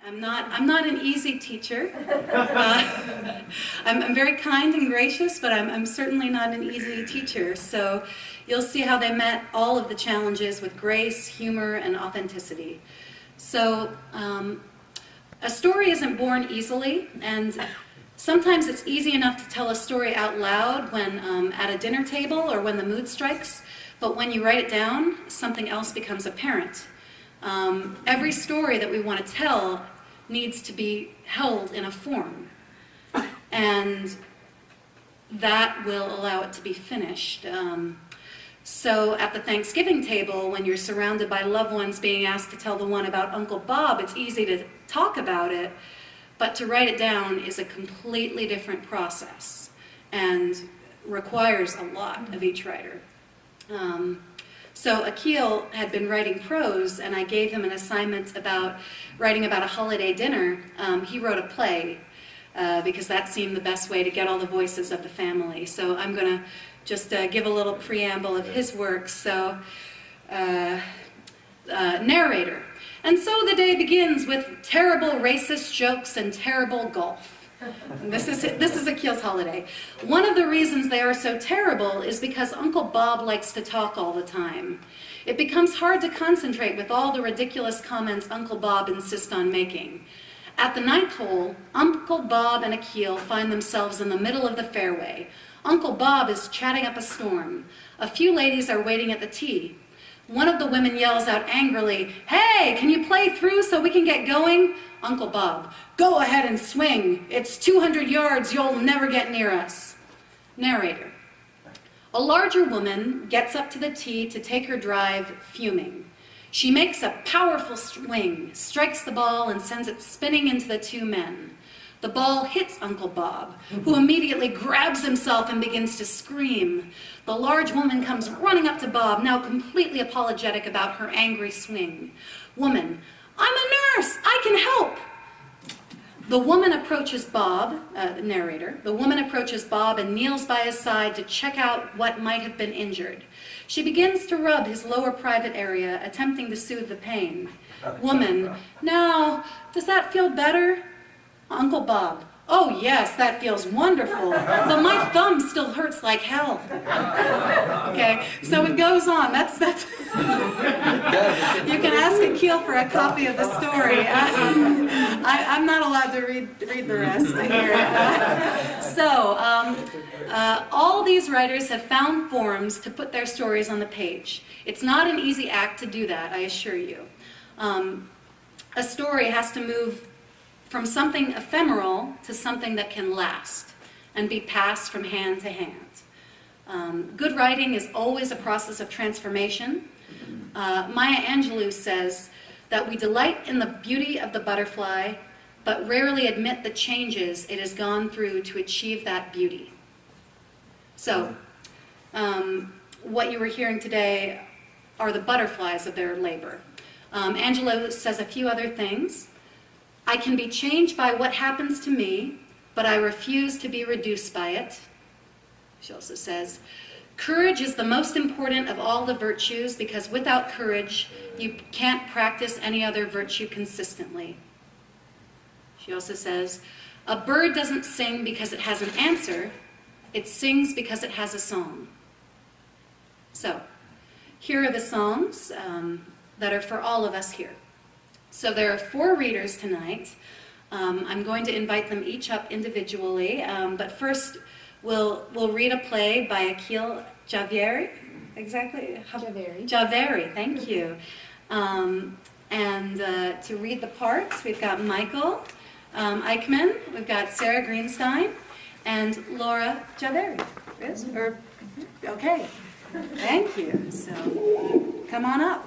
I'm not an easy teacher. I'm very kind and gracious, but I'm certainly not an easy teacher. So you'll see how they met all of the challenges with grace, humor, and authenticity. So a story isn't born easily, and sometimes it's easy enough to tell a story out loud when at a dinner table or when the mood strikes, but when you write it down, something else becomes apparent. Every story that we want to tell needs to be held in a form, and that will allow it to be finished. So at the Thanksgiving table, when you're surrounded by loved ones being asked to tell the one about Uncle Bob, it's easy to talk about it, but to write it down is a completely different process and requires a lot of each writer. So Akil had been writing prose, and I gave him an assignment about writing about a holiday dinner. He wrote a play because that seemed the best way to get all the voices of the family. So I'm going to just give a little preamble of his work. So, narrator. And so the day begins with terrible racist jokes and terrible golf. This is Akil's holiday. One of the reasons they are so terrible is because Uncle Bob likes to talk all the time. It becomes hard to concentrate with all the ridiculous comments Uncle Bob insists on making. At the ninth hole, Uncle Bob and Akil find themselves in the middle of the fairway. Uncle Bob is chatting up a storm. A few ladies are waiting at the tee. One of the women yells out angrily, "Hey, can you play through so we can get going?" Uncle Bob, "Go ahead and swing. It's 200 yards. You'll never get near us." Narrator. A larger woman gets up to the tee to take her drive, fuming. She makes a powerful swing, strikes the ball, and sends it spinning into the two men. The ball hits Uncle Bob, who immediately grabs himself and begins to scream. The large woman comes running up to Bob, now completely apologetic about her angry swing. Woman, "I'm a nurse, I can help." The woman approaches Bob, the narrator. The woman approaches Bob and kneels by his side to check out what might have been injured. She begins to rub his lower private area, attempting to soothe the pain. Woman, "Now, does that feel better?" Uncle Bob, "Oh yes, that feels wonderful, but my thumb still hurts like hell." Okay, so it goes on. That's You can ask Akil for a copy of the story. I'm not allowed to read the rest here. All these writers have found forms to put their stories on the page. It's not an easy act to do that, I assure you. A story has to move from something ephemeral to something that can last and be passed from hand to hand. Good writing is always a process of transformation. Maya Angelou says that we delight in the beauty of the butterfly, but rarely admit the changes it has gone through to achieve that beauty. So, what you were hearing today are the butterflies of their labor. Angelou says a few other things. "I can be changed by what happens to me, but I refuse to be reduced by it." She also says, "Courage is the most important of all the virtues because without courage, you can't practice any other virtue consistently." She also says, "A bird doesn't sing because it has an answer, it sings because it has a song." So, here are the songs that are for all of us here. So there are 4 readers tonight. I'm going to invite them each up individually, but first we'll read a play by Akil Javeri. Exactly? Javeri, thank you. And to read the parts, we've got Michael Eichmann, we've got Sarah Greenstein, and Laura Javeri. Okay, thank you. So come on up.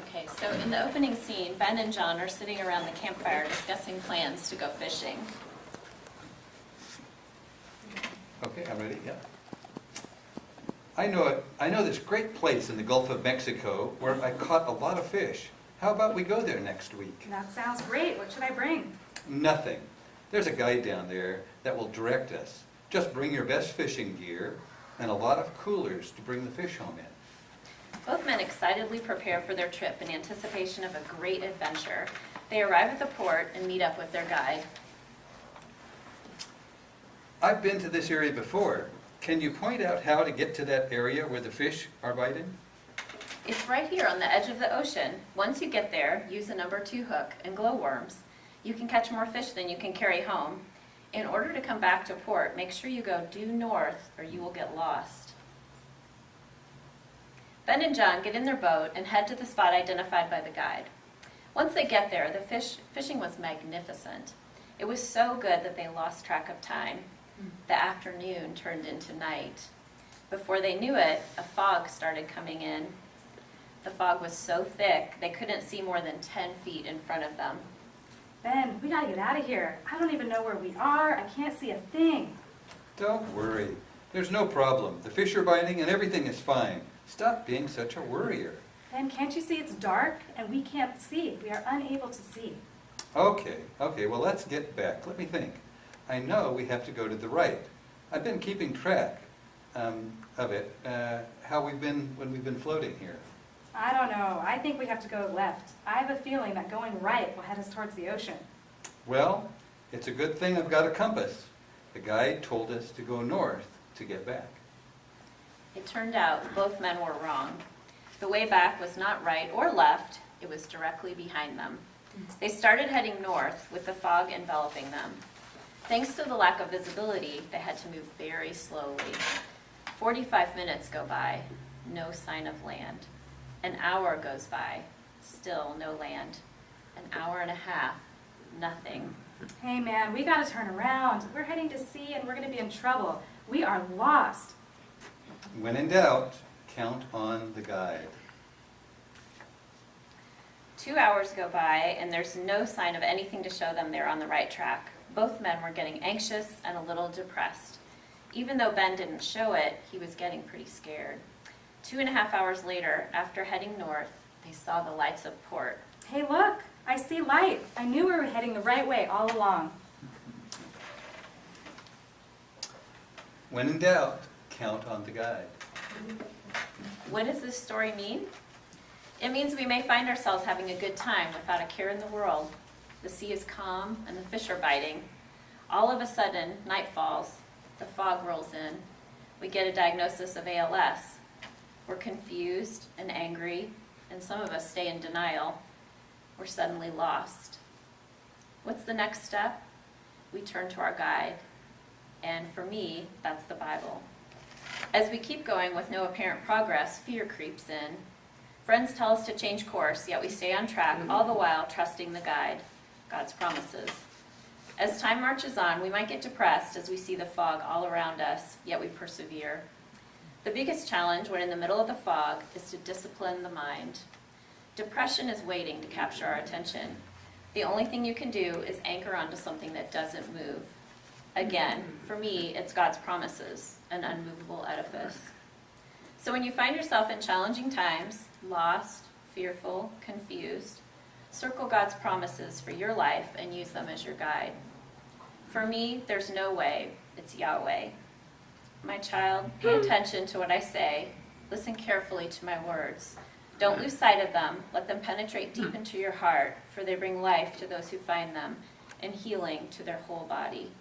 Okay, so in the opening scene, Ben and John are sitting around the campfire discussing plans to go fishing. Okay, I'm ready, yeah. I know this great place in the Gulf of Mexico where I caught a lot of fish. How about we go there next week? That sounds great. What should I bring? Nothing. There's a guide down there that will direct us. Just bring your best fishing gear and a lot of coolers to bring the fish home in. Both men excitedly prepare for their trip in anticipation of a great adventure. They arrive at the port and meet up with their guide. I've been to this area before. Can you point out how to get to that area where the fish are biting? It's right here on the edge of the ocean. Once you get there, use a number 2 hook and glowworms. You can catch more fish than you can carry home. In order to come back to port, make sure you go due north or you will get lost. Ben and John get in their boat and head to the spot identified by the guide. Once they get there, the fishing was magnificent. It was so good that they lost track of time. The afternoon turned into night. Before they knew it, a fog started coming in. The fog was so thick, they couldn't see more than 10 feet in front of them. Ben, we gotta get out of here. I don't even know where we are. I can't see a thing. Don't worry. There's no problem. The fish are biting and everything is fine. Stop being such a worrier. Ben, can't you see it's dark and we can't see? We are unable to see. Okay, well let's get back. Let me think. I know we have to go to the right. I've been keeping track of it, how we've been when we've been floating here. I don't know. I think we have to go left. I have a feeling that going right will head us towards the ocean. Well, it's a good thing I've got a compass. The guide told us to go north to get back. It turned out both men were wrong. The way back was not right or left, it was directly behind them. They started heading north with the fog enveloping them. Thanks to the lack of visibility, they had to move very slowly. 45 minutes go by, no sign of land. An hour goes by, still no land. An hour and a half, nothing. Hey man, we gotta turn around. We're heading to sea and we're gonna be in trouble. We are lost. When in doubt, count on the guide. 2 hours go by and there's no sign of anything to show them they're on the right track. Both men were getting anxious and a little depressed. Even though Ben didn't show it, he was getting pretty scared. 2.5 hours later, after heading north, they saw the lights of port. Hey look, I see light. I knew we were heading the right way all along. When in doubt, count on the guide. What does this story mean? It means we may find ourselves having a good time without a care in the world. The sea is calm and the fish are biting. All of a sudden, night falls. The fog rolls in. We get a diagnosis of ALS. We're confused and angry, and some of us stay in denial. We're suddenly lost. What's the next step? We turn to our guide. And for me, that's the Bible. As we keep going with no apparent progress, fear creeps in. Friends tell us to change course, yet we stay on track, all the while trusting the guide, God's promises. As time marches on, we might get depressed as we see the fog all around us, yet we persevere. The biggest challenge when in the middle of the fog is to discipline the mind. Depression is waiting to capture our attention. The only thing you can do is anchor onto something that doesn't move. Again, for me, it's God's promises, an unmovable edifice. So when you find yourself in challenging times, lost, fearful, confused, circle God's promises for your life and use them as your guide. For me, there's no way, it's Yahweh. My child, pay attention to what I say. Listen carefully to my words. Don't lose sight of them. Let them penetrate deep into your heart, for they bring life to those who find them and healing to their whole body.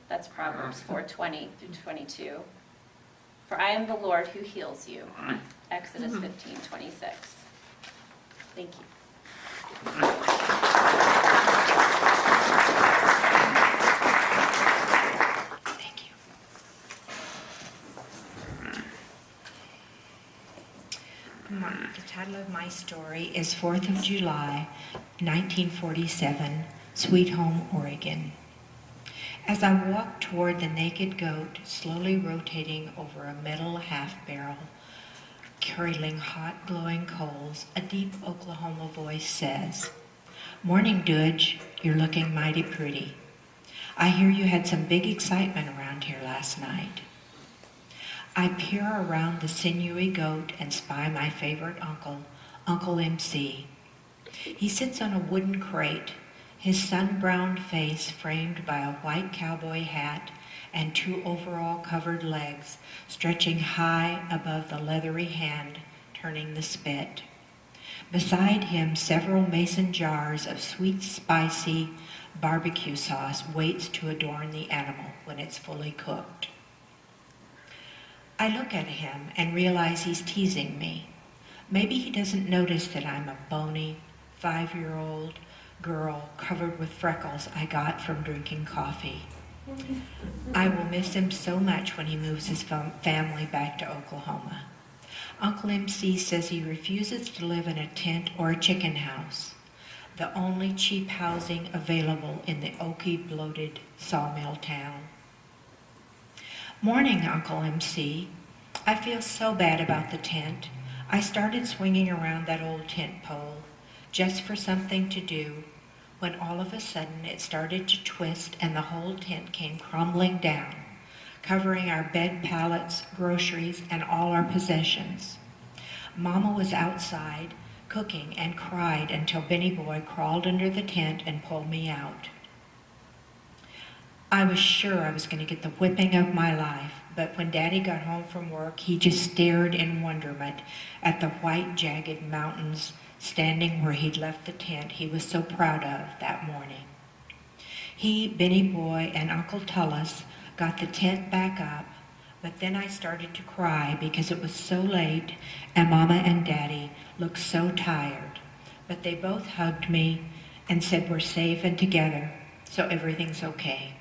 That's Proverbs 4:20-22. For I am the Lord who heals you. Exodus 15:26. Thank you. Thank you. The title of my story is 4th of July, 1947, Sweet Home, Oregon. As I walked toward the naked goat, slowly rotating over a metal half-barrel, curdling hot, glowing coals, a deep Oklahoma voice says, "Morning, Dudge, you're looking mighty pretty. I hear you had some big excitement around here last night." I peer around the sinewy goat and spy my favorite uncle, Uncle MC. He sits on a wooden crate, his sun-browned face framed by a white cowboy hat and 2 overall-covered legs stretching high above the leathery hand turning the spit. Beside him, several mason jars of sweet, spicy barbecue sauce waits to adorn the animal when it's fully cooked. I look at him and realize he's teasing me. Maybe he doesn't notice that I'm a bony, 5-year-old girl covered with freckles I got from drinking coffee. I will miss him so much when he moves his family back to Oklahoma. Uncle MC says he refuses to live in a tent or a chicken house, the only cheap housing available in the oaky, bloated sawmill town. Morning, Uncle MC. I feel so bad about the tent. I started swinging around that old tent pole just for something to do, when all of a sudden it started to twist and the whole tent came crumbling down, covering our bed pallets, groceries, and all our possessions. Mama was outside cooking and cried until Benny Boy crawled under the tent and pulled me out. I was sure I was going to get the whipping of my life, but when Daddy got home from work, he just stared in wonderment at the white, jagged mountains standing where he'd left the tent he was so proud of that morning. He, Benny Boy, and Uncle Tullis got the tent back up, but then I started to cry because it was so late and Mama and Daddy looked so tired. But they both hugged me and said we're safe and together, so everything's okay.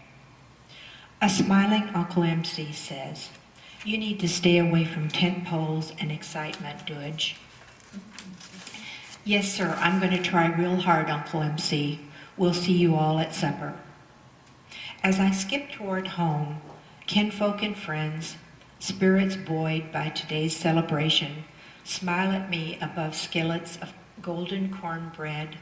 A smiling Uncle MC says, "You need to stay away from tent poles and excitement, Dudge." "Yes, sir, I'm going to try real hard, Uncle MC. We'll see you all at supper." As I skip toward home, kinfolk and friends, spirits buoyed by today's celebration, smile at me above skillets of golden cornbread,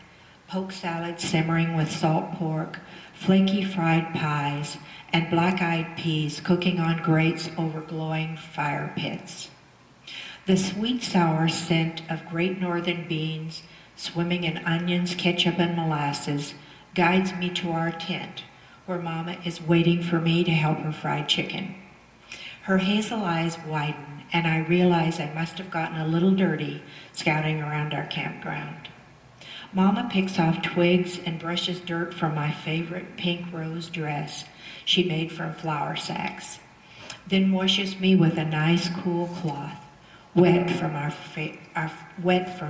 poke salad simmering with salt pork, flaky fried pies, and black-eyed peas cooking on grates over glowing fire pits. The sweet-sour scent of Great Northern beans swimming in onions, ketchup, and molasses guides me to our tent, where Mama is waiting for me to help her fry chicken. Her hazel eyes widen, and I realize I must have gotten a little dirty scouting around our campground. Mama picks off twigs and brushes dirt from my favorite pink rose dress she made from flour sacks, then washes me with a nice cool cloth, wet from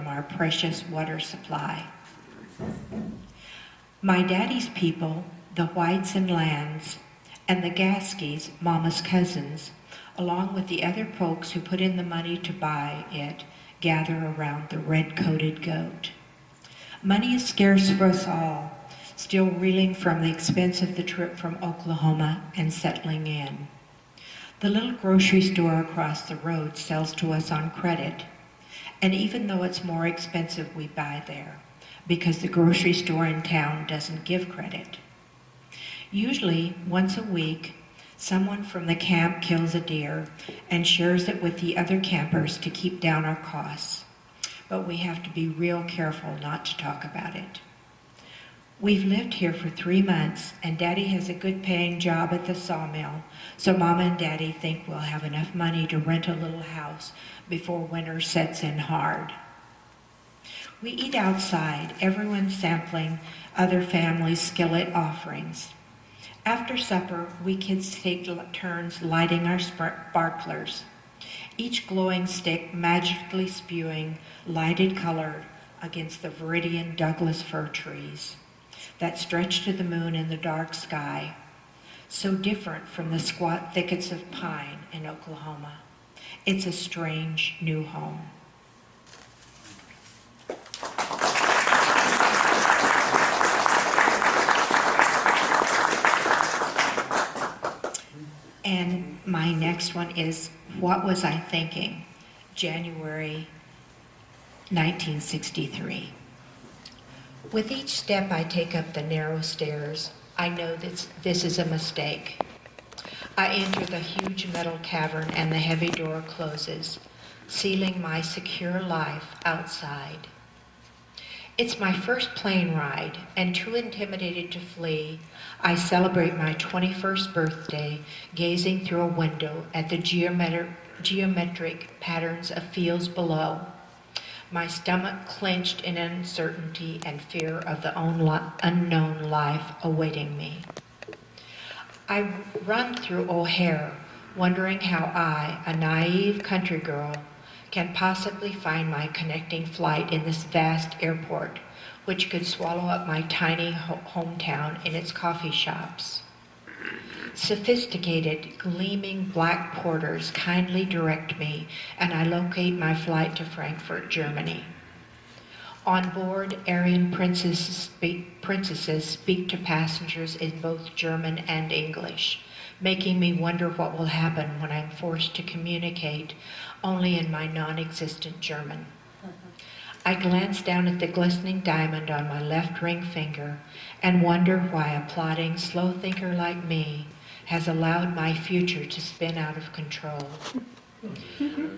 our precious water supply. My daddy's people, the Whites and Lands, and the Gaskies, Mama's cousins, along with the other folks who put in the money to buy it, gather around the red-coated goat. Money is scarce for us all, still reeling from the expense of the trip from Oklahoma and settling in. The little grocery store across the road sells to us on credit, and even though it's more expensive, we buy there, because the grocery store in town doesn't give credit. Usually, once a week, someone from the camp kills a deer and shares it with the other campers to keep down our costs, but we have to be real careful not to talk about it. We've lived here for 3 months, and Daddy has a good-paying job at the sawmill, so Mama and Daddy think we'll have enough money to rent a little house before winter sets in hard. We eat outside, everyone sampling other families' skillet offerings. After supper, we kids take turns lighting our sparklers, each glowing stick magically spewing lighted color against the Viridian Douglas fir trees that stretch to the moon in the dark sky, so different from the squat thickets of pine in Oklahoma. It's a strange new home. And my next one is, What Was I Thinking? January 1963. With each step I take up the narrow stairs, I know that this is a mistake. I enter the huge metal cavern and the heavy door closes, sealing my secure life outside. It's my first plane ride, and too intimidated to flee, I celebrate my 21st birthday gazing through a window at the geometric patterns of fields below. my stomach clenched in uncertainty and fear of the unknown life awaiting me. I run through O'Hare, wondering how I, a naive country girl, can possibly find my connecting flight in this vast airport, which could swallow up my tiny hometown in its coffee shops. Sophisticated, gleaming black porters kindly direct me, and I locate my flight to Frankfurt, Germany. On board, Aryan princesses speak to passengers in both German and English, making me wonder what will happen when I'm forced to communicate only in my non-existent German. I glance down at the glistening diamond on my left ring finger and wonder why a plodding, slow thinker like me has allowed my future to spin out of control.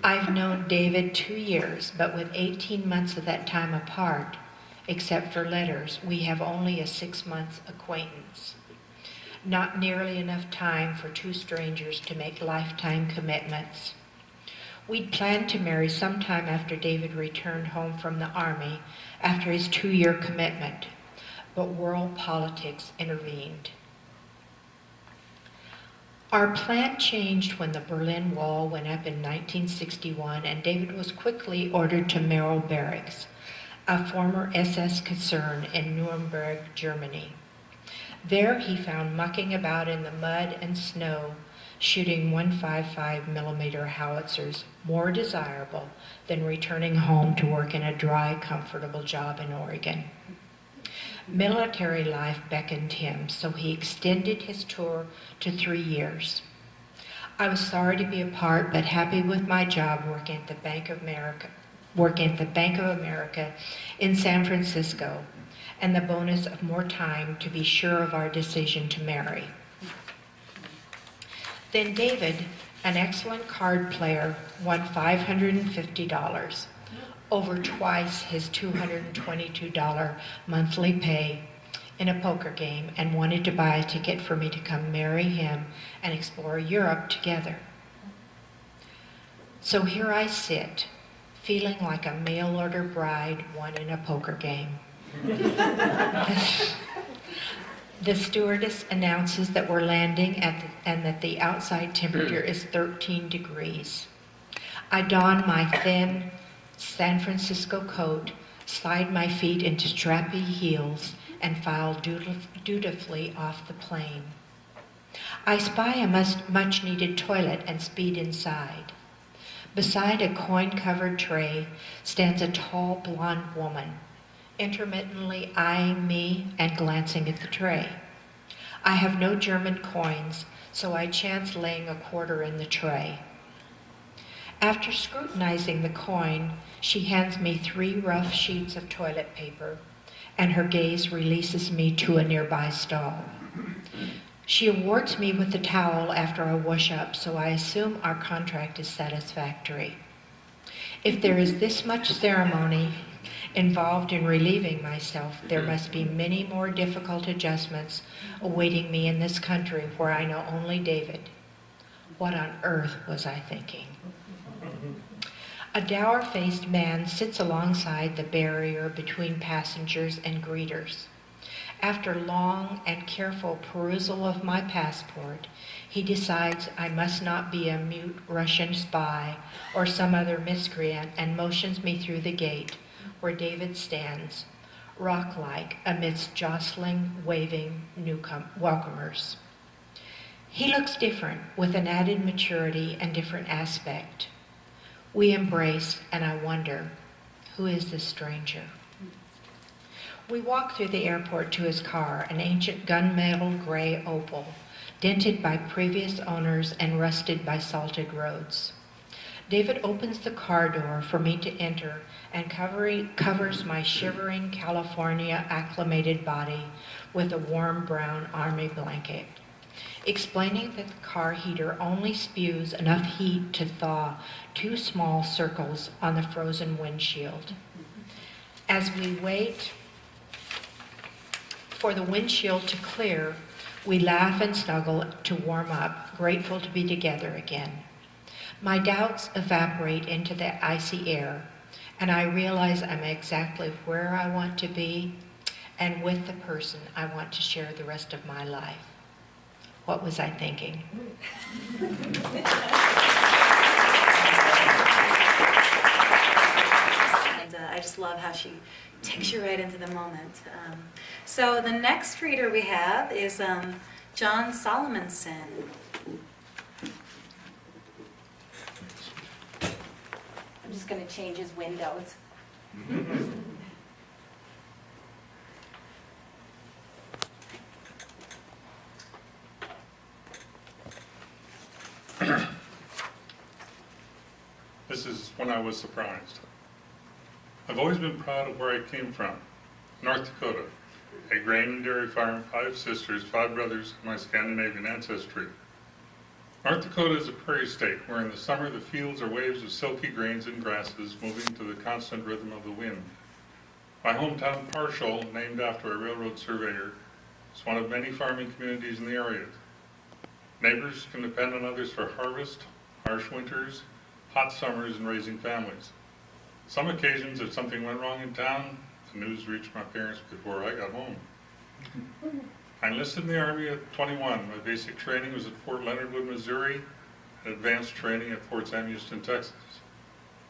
I've known David 2 years, but with 18 months of that time apart, except for letters, we have only a 6-month acquaintance. Not nearly enough time for two strangers to make lifetime commitments. We'd planned to marry sometime after David returned home from the Army after his 2-year commitment, but world politics intervened. Our plan changed when the Berlin Wall went up in 1961 and David was quickly ordered to Merrill Barracks, a former SS concern in Nuremberg, Germany. There he found mucking about in the mud and snow, shooting 155 millimeter howitzers more desirable than returning home to work in a dry, comfortable job in Oregon. Military life beckoned him, so he extended his tour to 3 years. I was sorry to be apart, but happy with my job working at the Bank of America in San Francisco, and the bonus of more time to be sure of our decision to marry. Then David, an excellent card player, won $550, over twice his $222 monthly pay, in a poker game, and wanted to buy a ticket for me to come marry him and explore Europe together. So here I sit, feeling like a mail-order bride won in a poker game. The stewardess announces that we're landing and that the outside temperature is 13 degrees. I don my thin San Francisco coat, slide my feet into strappy heels, and file dutifully off the plane. I spy a much-needed toilet and speed inside. Beside a coin-covered tray stands a tall, blonde woman, intermittently eyeing me and glancing at the tray. I have no German coins, so I chance laying a quarter in the tray. After scrutinizing the coin, she hands me 3 rough sheets of toilet paper, and her gaze releases me to a nearby stall. She awards me with the towel after I wash up, so I assume our contract is satisfactory. If there is this much ceremony involved in relieving myself, there must be many more difficult adjustments awaiting me in this country where I know only David. What on earth was I thinking? A dour-faced man sits alongside the barrier between passengers and greeters. After long and careful perusal of my passport, he decides I must not be a mute Russian spy or some other miscreant and motions me through the gate, where David stands, rock-like amidst jostling, waving welcomers. He looks different, with an added maturity and different aspect. We embrace, and I wonder, who is this stranger? We walk through the airport to his car, an ancient gunmetal gray Opel, dented by previous owners and rusted by salted roads. David opens the car door for me to enter and covers my shivering California acclimated body with a warm brown army blanket, explaining that the car heater only spews enough heat to thaw 2 small circles on the frozen windshield. As we wait for the windshield to clear, we laugh and snuggle to warm up, grateful to be together again. My doubts evaporate into the icy air, and I realize I'm exactly where I want to be and with the person I want to share the rest of my life. What was I thinking? And I just love how she takes you right into the moment. So the next reader we have is John Solomonson. I'm just going to change his windows. This is when I was surprised. I've always been proud of where I came from, North Dakota, a grain and dairy farm, 5 sisters, 5 brothers, and my Scandinavian ancestry. North Dakota is a prairie state where in the summer the fields are waves of silky grains and grasses moving to the constant rhythm of the wind. My hometown, Parshall, named after a railroad surveyor, is one of many farming communities in the area. Neighbors can depend on others for harvest, harsh winters, hot summers, and raising families. Some occasions, if something went wrong in town, the news reached my parents before I got home. I enlisted in the Army at 21. My basic training was at Fort Leonard Wood, Missouri, and advanced training at Fort Sam Houston, Texas.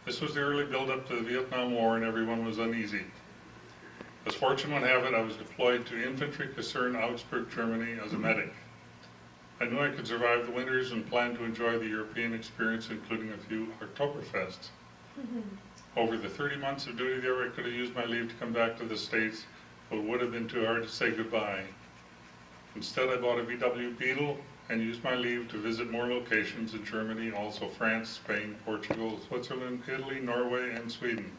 This was the early build-up to the Vietnam War, and everyone was uneasy. As fortune would have it, I was deployed to Infantry Kaserne, Augsburg, Germany, as a medic. I knew I could survive the winters and planned to enjoy the European experience, including a few Oktoberfests. Over the 30 months of duty there, I could have used my leave to come back to the States, but it would have been too hard to say goodbye. Instead, I bought a VW Beetle and used my leave to visit more locations in Germany, also France, Spain, Portugal, Switzerland, Italy, Norway, and Sweden.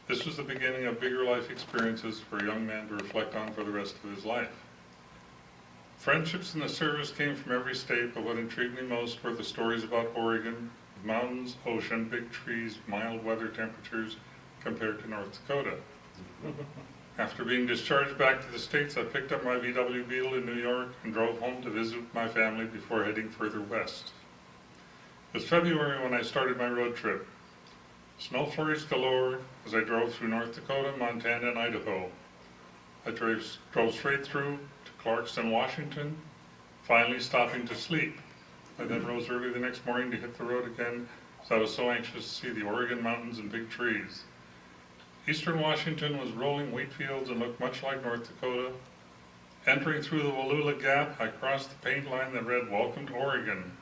This was the beginning of bigger life experiences for a young man to reflect on for the rest of his life. Friendships in the service came from every state, but what intrigued me most were the stories about Oregon, mountains, ocean, big trees, mild weather temperatures compared to North Dakota. After being discharged back to the States, I picked up my VW Beetle in New York and drove home to visit my family before heading further west. It was February when I started my road trip. Snow flurries galore as I drove through North Dakota, Montana, and Idaho. I drove straight through to Clarkston, Washington, finally stopping to sleep. I then rose early the next morning to hit the road again, as I was so anxious to see the Oregon mountains and big trees. Eastern Washington was rolling wheat fields and looked much like North Dakota. Entering through the Wallula Gap, I crossed the paint line that read, "Welcome to Oregon."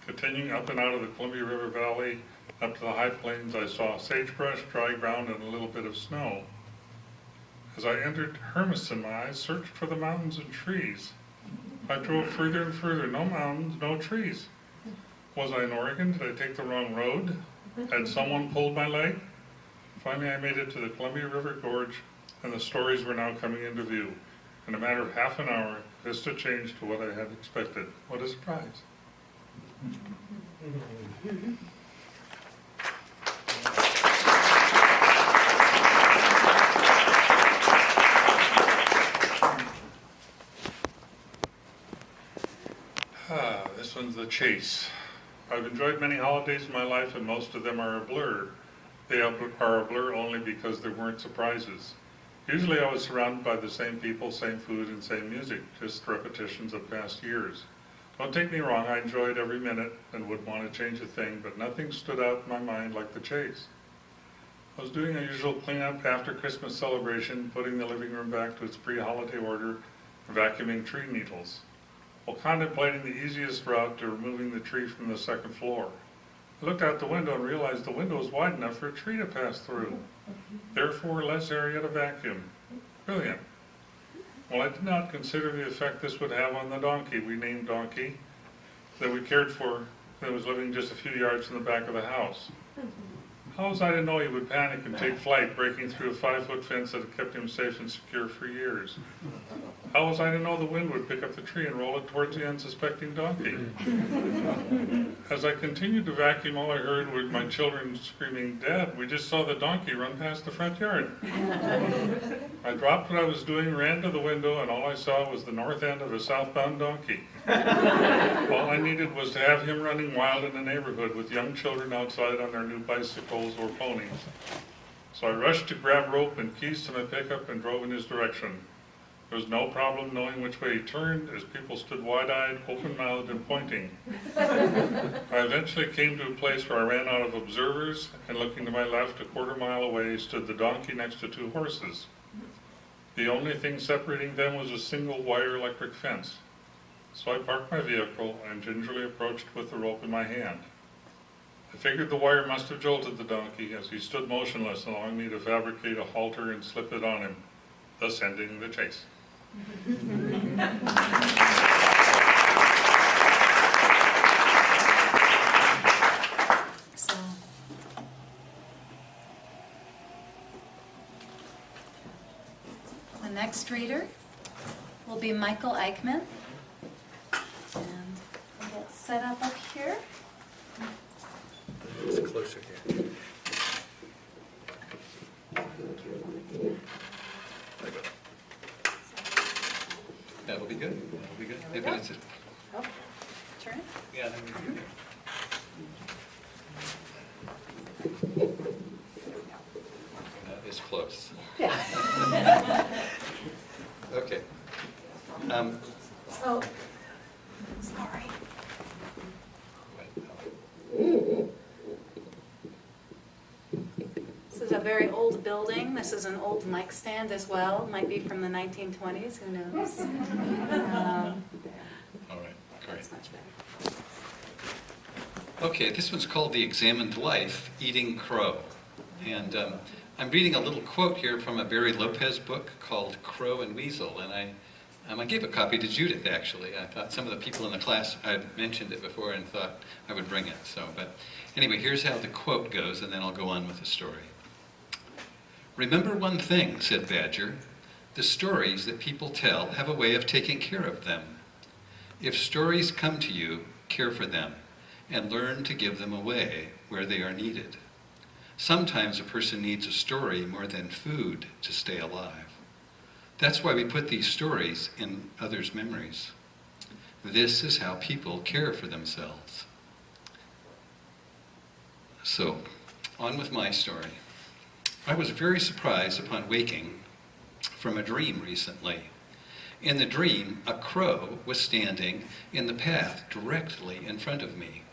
Continuing up and out of the Columbia River Valley, up to the high plains, I saw sagebrush, dry ground, and a little bit of snow. As I entered Hermiston, my eyes searched for the mountains and trees. I drove further and further, no mountains, no trees. Was I in Oregon? Did I take the wrong road? Had someone pulled my leg? Finally, I made it to the Columbia River Gorge, and the stories were now coming into view. In a matter of half an hour, the vista changed to what I had expected. What a surprise. This one's the chase. I've enjoyed many holidays in my life, and most of them are a blur. They are a blur only because there weren't surprises. Usually I was surrounded by the same people, same food, and same music, just repetitions of past years. Don't take me wrong, I enjoyed every minute and wouldn't want to change a thing, but nothing stood out in my mind like the chase. I was doing a usual cleanup after Christmas celebration, putting the living room back to its pre-holiday order, and vacuuming tree needles, while contemplating the easiest route to removing the tree from the second floor. I looked out the window and realized the window was wide enough for a tree to pass through. Therefore, less area to vacuum. Brilliant. Well, I did not consider the effect this would have on the donkey we named Donkey, that we cared for, that was living just a few yards from the back of the house. How was I to know he would panic and take flight, breaking through a 5-foot fence that had kept him safe and secure for years? How was I to know the wind would pick up the tree and roll it towards the unsuspecting donkey? As I continued to vacuum, all I heard were my children screaming, "Dad, we just saw the donkey run past the front yard." I dropped what I was doing, ran to the window, and all I saw was the north end of a southbound donkey. All I needed was to have him running wild in the neighborhood with young children outside on their new bicycles or ponies. So I rushed to grab rope and keys to my pickup and drove in his direction. There was no problem knowing which way he turned as people stood wide-eyed, open-mouthed, and pointing. I eventually came to a place where I ran out of observers, and looking to my left, a quarter-mile away, stood the donkey next to two horses. The only thing separating them was a single wire electric fence. So I parked my vehicle and gingerly approached with the rope in my hand. I figured the wire must have jolted the donkey as he stood motionless, allowing me to fabricate a halter and slip it on him, thus ending the chase. So, the next reader will be Michael Eichmann. And we'll get set up here. It's closer here. That'll be good. That'll be good. Yeah, but it's Oh, turn it. yeah, there we go. That is close. Yeah. Okay. So, sorry. This is a very old building. This is an old mic stand as well. Might be from the 1920s, who knows? All right, great. That's much better. Okay, this one's called The Examined Life, Eating Crow. And I'm reading a little quote here from a Barry Lopez book called Crow and Weasel. And I gave a copy to Judith, actually. I thought some of the people in the class, I'd mentioned it before and thought I would bring it. But anyway, here's how the quote goes, and then I'll go on with the story. "Remember one thing," said Badger. "The stories that people tell have a way of taking care of them. If stories come to you, care for them and learn to give them away where they are needed. Sometimes a person needs a story more than food to stay alive. That's why we put these stories in others' memories. This is how people care for themselves." So, on with my story. I was very surprised upon waking from a dream recently. In the dream, a crow was standing in the path directly in front of me.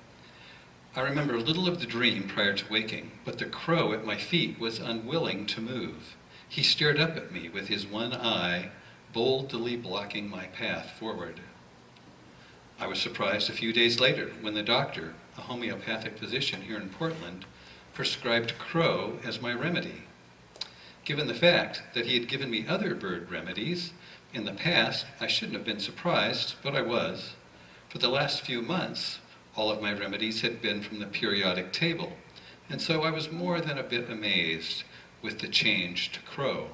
I remember little of the dream prior to waking, but the crow at my feet was unwilling to move. He stared up at me with his one eye boldly blocking my path forward. I was surprised a few days later when the doctor, a homeopathic physician here in Portland, prescribed crow as my remedy. Given the fact that he had given me other bird remedies in the past, I shouldn't have been surprised, but I was. For the last few months, all of my remedies had been from the periodic table, and so I was more than a bit amazed with the change to crow.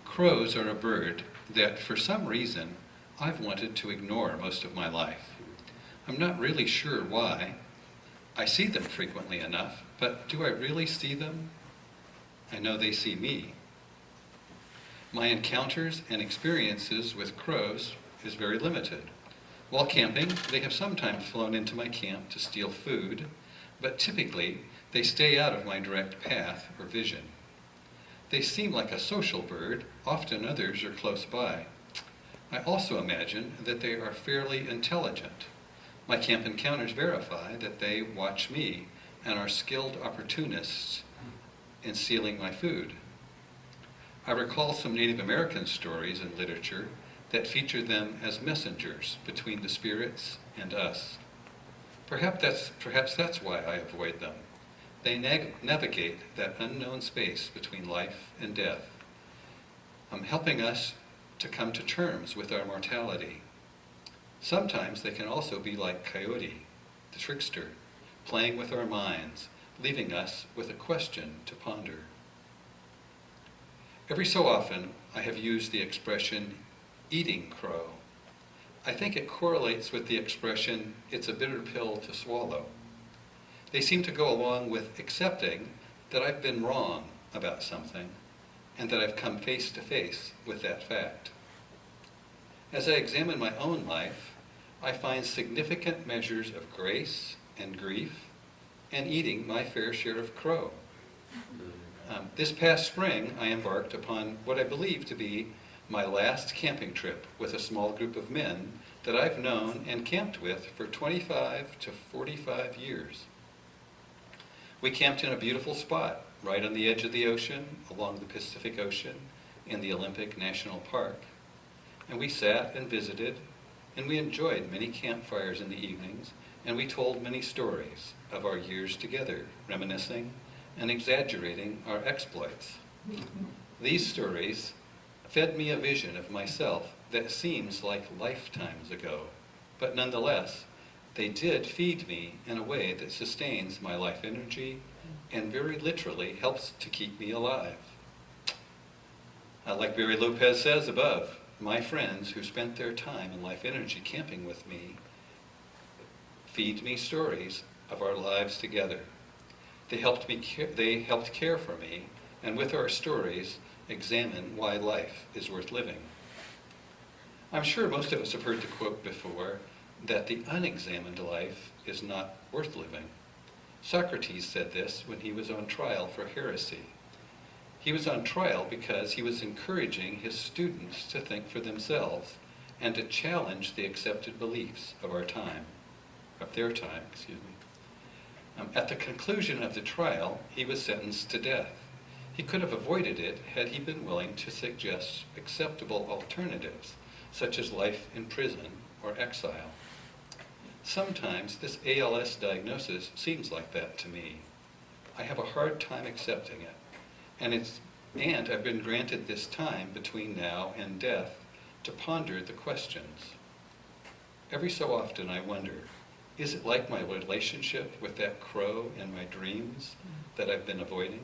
Crows are a bird that, for some reason, I've wanted to ignore most of my life. I'm not really sure why. I see them frequently enough, but do I really see them? I know they see me. My encounters and experiences with crows is very limited. While camping, they have sometimes flown into my camp to steal food, but typically they stay out of my direct path or vision. They seem like a social bird, often others are close by. I also imagine that they are fairly intelligent. My camp encounters verify that they watch me and are skilled opportunists in stealing my food. I recall some Native American stories and literature that feature them as messengers between the spirits and us. Perhaps that's why I avoid them. They navigate that unknown space between life and death, helping us to come to terms with our mortality. Sometimes they can also be like Coyote, the trickster, playing with our minds, leaving us with a question to ponder. Every so often, I have used the expression, eating crow. I think it correlates with the expression, it's a bitter pill to swallow. They seem to go along with accepting that I've been wrong about something and that I've come face to face with that fact. As I examine my own life, I find significant measures of grace and grief and eating my fair share of crow. This past spring, I embarked upon what I believe to be my last camping trip with a small group of men that I've known and camped with for 25 to 45 years. We camped in a beautiful spot right on the edge of the ocean, along the Pacific Ocean, in the Olympic National Park. And we sat and visited, and we enjoyed many campfires in the evenings, and we told many stories of our years together, reminiscing and exaggerating our exploits. These stories fed me a vision of myself that seems like lifetimes ago, but nonetheless, they did feed me in a way that sustains my life energy and very literally helps to keep me alive. Like Barry Lopez says above, my friends who spent their time and life energy camping with me feed me stories of our lives together. They helped care for me, and with our stories, examine why life is worth living. I'm sure most of us have heard the quote before that the unexamined life is not worth living. Socrates said this when he was on trial for heresy. He was on trial because he was encouraging his students to think for themselves and to challenge the accepted beliefs of their time. At the conclusion of the trial, he was sentenced to death. He could have avoided it had he been willing to suggest acceptable alternatives, such as life in prison or exile. Sometimes this ALS diagnosis seems like that to me. I have a hard time accepting it, and I've been granted this time between now and death to ponder the questions. Every so often I wonder, is it like my relationship with that crow in my dreams that I've been avoiding?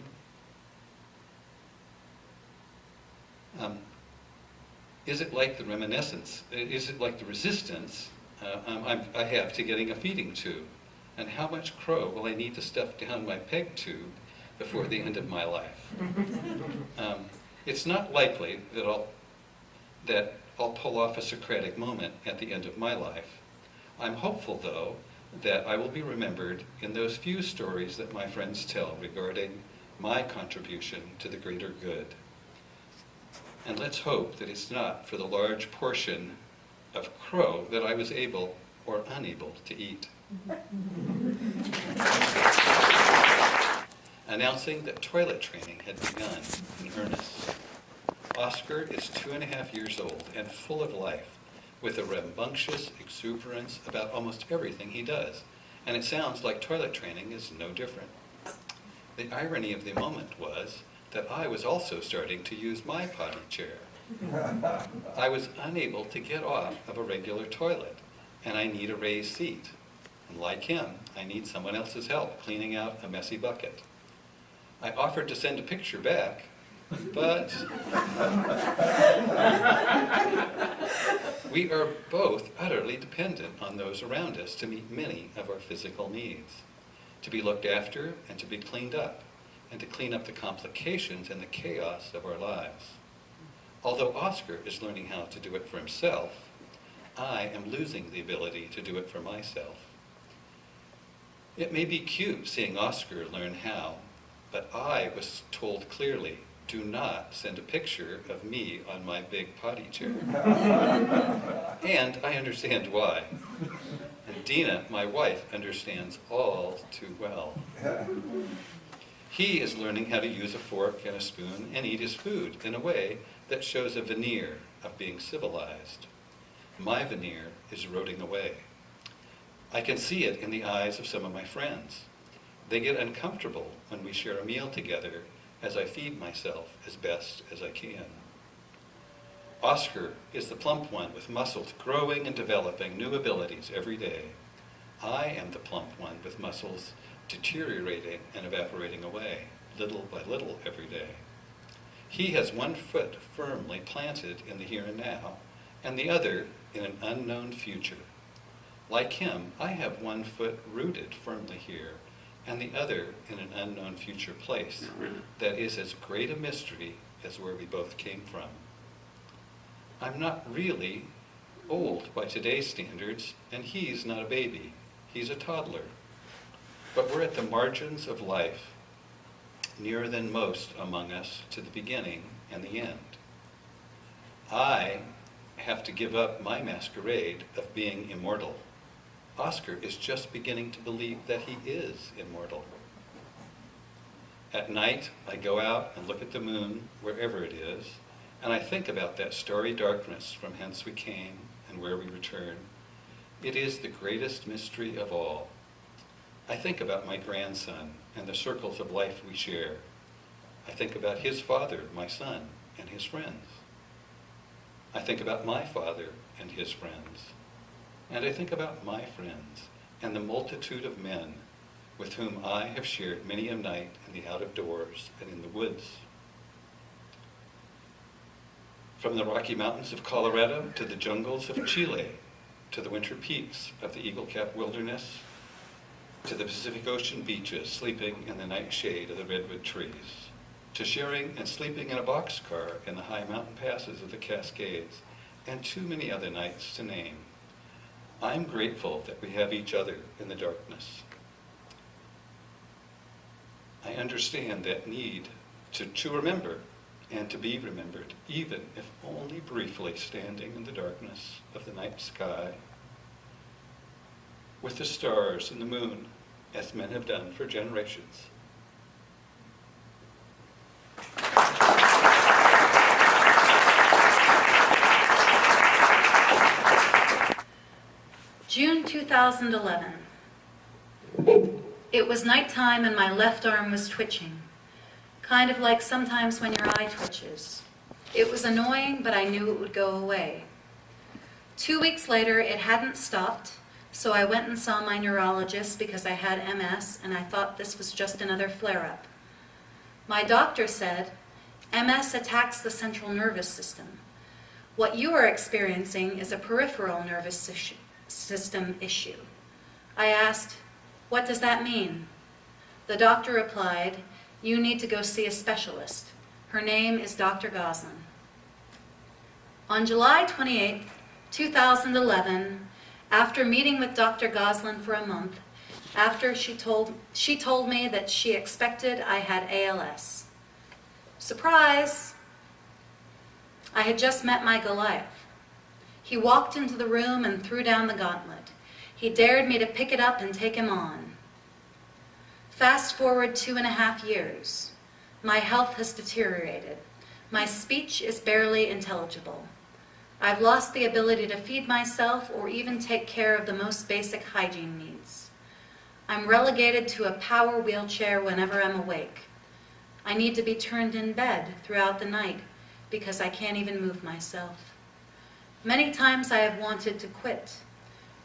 Is it like the reminiscence? Is it like the resistance I have to getting a feeding tube? And how much crow will I need to stuff down my peg tube before the end of my life? It's not likely that I'll pull off a Socratic moment at the end of my life. I'm hopeful, though, that I will be remembered in those few stories that my friends tell regarding my contribution to the greater good. And let's hope that it's not for the large portion of crow that I was able or unable to eat. Announcing that toilet training had begun in earnest. Oscar is 2.5 years old and full of life, with a rambunctious exuberance about almost everything he does, and it sounds like toilet training is no different. The irony of the moment was that I was also starting to use my potty chair. I was unable to get off of a regular toilet, and I need a raised seat. And like him, I need someone else's help cleaning out a messy bucket. I offered to send a picture back, but we are both utterly dependent on those around us to meet many of our physical needs, to be looked after and to be cleaned up, and to clean up the complications and the chaos of our lives. Although Oscar is learning how to do it for himself, I am losing the ability to do it for myself. It may be cute seeing Oscar learn how, but I was told clearly, do not send a picture of me on my big potty chair. And I understand why. And Dina, my wife, understands all too well. He is learning how to use a fork and a spoon and eat his food in a way that shows a veneer of being civilized. My veneer is eroding away. I can see it in the eyes of some of my friends. They get uncomfortable when we share a meal together as I feed myself as best as I can. Oscar is the plump one with muscles growing and developing new abilities every day. I am the plump one with muscles deteriorating and evaporating away, little by little every day. He has one foot firmly planted in the here and now, and the other in an unknown future. Like him, I have one foot rooted firmly here, and the other in an unknown future place that is as great a mystery as where we both came from. I'm not really old by today's standards, and he's not a baby. He's a toddler. But we're at the margins of life. nearer than most among us to the beginning and the end. I have to give up my masquerade of being immortal. Oscar is just beginning to believe that he is immortal. At night, I go out and look at the moon, wherever it is, and I think about that starry darkness from whence we came and where we return. It is the greatest mystery of all. I think about my grandson and the circles of life we share. I think about his father, my son, and his friends. I think about my father and his friends. And I think about my friends and the multitude of men with whom I have shared many a night in the out of doors and in the woods. From the Rocky Mountains of Colorado to the jungles of Chile, to the winter peaks of the Eagle Cap Wilderness, to the Pacific Ocean beaches sleeping in the night shade of the redwood trees, to sharing and sleeping in a boxcar in the high mountain passes of the Cascades, and too many other nights to name. I'm grateful that we have each other in the darkness. I understand that need to remember and to be remembered, even if only briefly standing in the darkness of the night sky with the stars and the moon, as men have done for generations. June 2011. It was nighttime and my left arm was twitching, kind of like sometimes when your eye twitches. It was annoying, but I knew it would go away. 2 weeks later, it hadn't stopped, so I went and saw my neurologist because I had MS and I thought this was just another flare-up. My doctor said, MS attacks the central nervous system. What you are experiencing is a peripheral nervous system issue. I asked, what does that mean? The doctor replied, you need to go see a specialist. Her name is Dr. Goslin. On July 28, 2011, after meeting with Dr. Goslin for a month, after she told me that she expected I had ALS. Surprise! I had just met my Goliath. He walked into the room and threw down the gauntlet. He dared me to pick it up and take him on. Fast forward 2.5 years. My health has deteriorated. My speech is barely intelligible. I've lost the ability to feed myself or even take care of the most basic hygiene needs. I'm relegated to a power wheelchair whenever I'm awake. I need to be turned in bed throughout the night because I can't even move myself. Many times I have wanted to quit,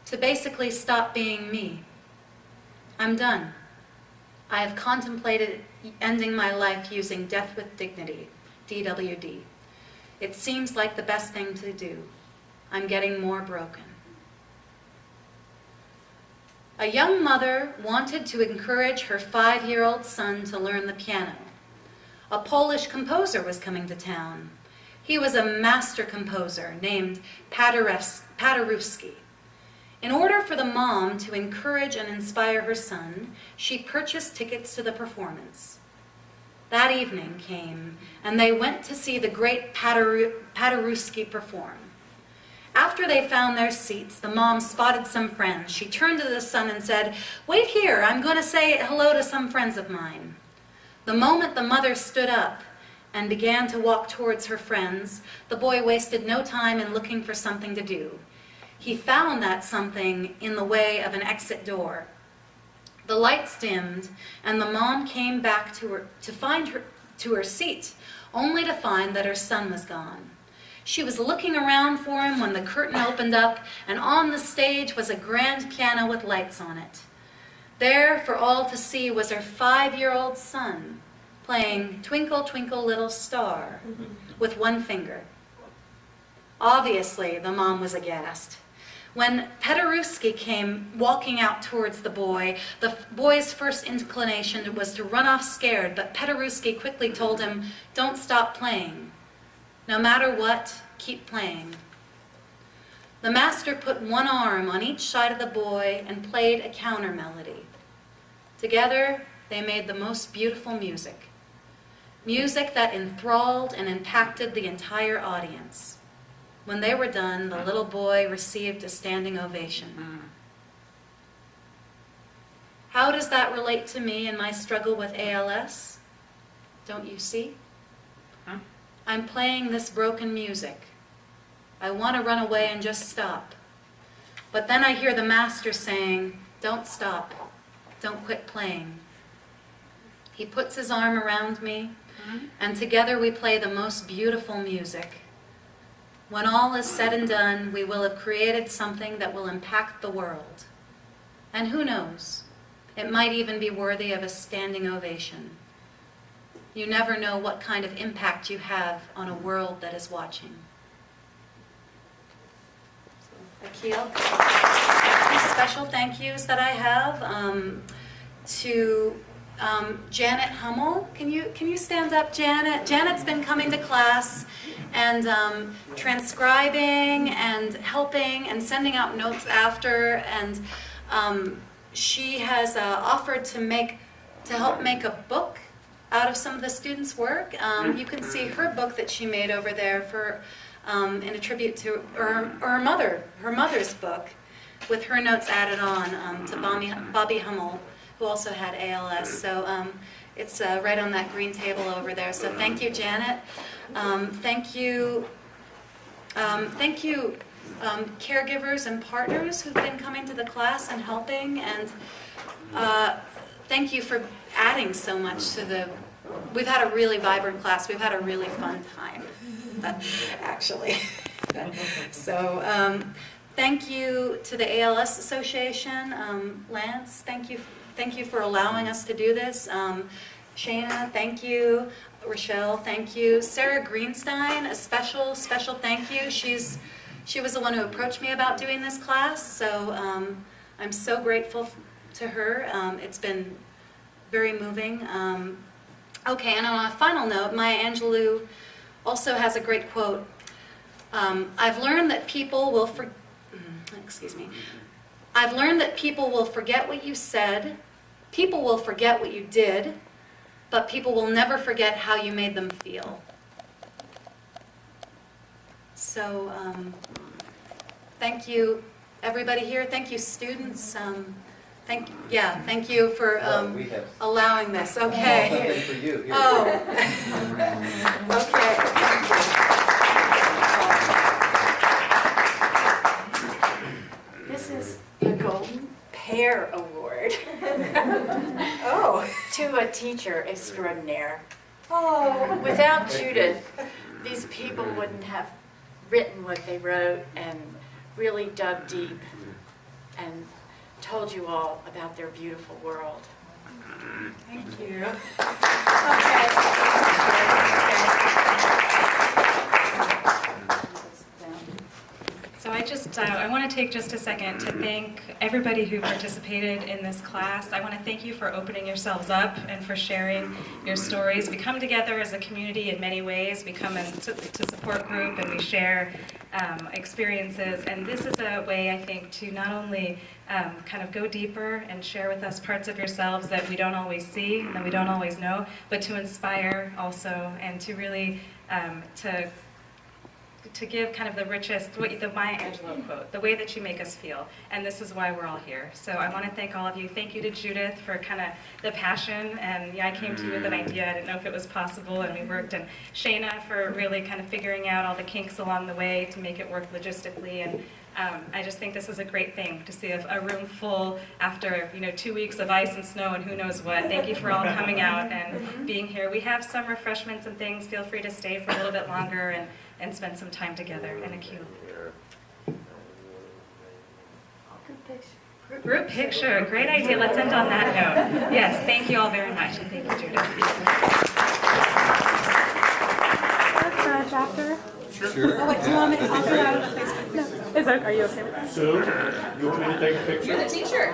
to basically stop being me. I'm done. I have contemplated ending my life using Death with Dignity, DWD. It seems like the best thing to do. I'm getting more broken. A young mother wanted to encourage her 5-year-old son to learn the piano. A Polish composer was coming to town. He was a master composer named Paderewski. In order for the mom to encourage and inspire her son, she purchased tickets to the performance. That evening came, and they went to see the great Paderewski perform. After they found their seats, the mom spotted some friends. She turned to the son and said, "Wait here, I'm going to say hello to some friends of mine." The moment the mother stood up and began to walk towards her friends, the boy wasted no time in looking for something to do. He found that something in the way of an exit door. The lights dimmed, and the mom came back to her seat, only to find that her son was gone. She was looking around for him when the curtain opened up, and on the stage was a grand piano with lights on it. There, for all to see, was her 5-year-old son playing Twinkle, Twinkle, Little Star with one finger. Obviously, the mom was aghast. When Paderewski came walking out towards the boy's first inclination was to run off scared, but Paderewski quickly told him, "Don't stop playing. No matter what, keep playing." The master put one arm on each side of the boy and played a counter melody. Together, they made the most beautiful music. Music that enthralled and impacted the entire audience. When they were done, the little boy received a standing ovation. How does that relate to me in my struggle with ALS? Don't you see? I'm playing this broken music. I want to run away and just stop. But then I hear the master saying, don't stop. Don't quit playing. He puts his arm around me, and together we play the most beautiful music. When all is said and done, we will have created something that will impact the world. And who knows, it might even be worthy of a standing ovation. You never know what kind of impact you have on a world that is watching. So, Akil, special thank yous that I have to Janet Hummel. Can you stand up, Janet? Janet's been coming to class and transcribing and helping and sending out notes after, and she has offered to help make a book out of some of the students' work. You can see her book that she made over there for in a tribute to her mother's book, with her notes added on to Bobby Hummel, who also had ALS. So it's right on that green table over there. So thank you, Janet. Thank you, caregivers and partners who've been coming to the class and helping, and thank you for adding so much to the. We've had a really vibrant class. We've had a really fun time, actually. So thank you to the ALS Association. Lance, thank you for allowing us to do this. Shana, thank you. Rochelle, thank you. Sarah Greenstein, a special thank you. She was the one who approached me about doing this class, so I'm so grateful to her. It's been very moving. Okay, and on a final note, Maya Angelou also has a great quote. I've learned that people will forget what you said, people will forget what you did, but people will never forget how you made them feel. So, thank you, everybody here. Thank you, students. Thank you for allowing this. Okay. Something for you. Here. Oh. Okay. This is the Golden Pear Award. Oh. To a teacher extraordinaire. Oh. Without Judith, these people wouldn't have written what they wrote and really dug deep and told you all about their beautiful world. Thank you. So I want to take just a second to thank everybody who participated in this class. I want to thank you for opening yourselves up and for sharing your stories. We come together as a community in many ways. We come to support group and we share experiences. And this is a way, I think, to not only kind of go deeper and share with us parts of yourselves that we don't always see and that we don't always know, but to inspire also and to really to give kind of the richest, the Maya Angelou quote, the way that you make us feel. And this is why we're all here. So I want to thank all of you. Thank you to Judith for kind of the passion. And I came to you with an idea. I didn't know if it was possible, and we worked. And Shana for really kind of figuring out all the kinks along the way to make it work logistically. And I just think this is a great thing to see a room full after 2 weeks of ice and snow and who knows what. Thank you for all coming out and being here. We have some refreshments and things. Feel free to stay for a little bit longer and spend some time together in a queue. Group picture, great idea. Let's end on that note. Yes, thank you all very much, and thank you, Judith. Chapter? Sure. Oh, wait, do you want me to talk about it on Facebook? Are you okay with that? Sue, you want me to take a picture? You're the teacher.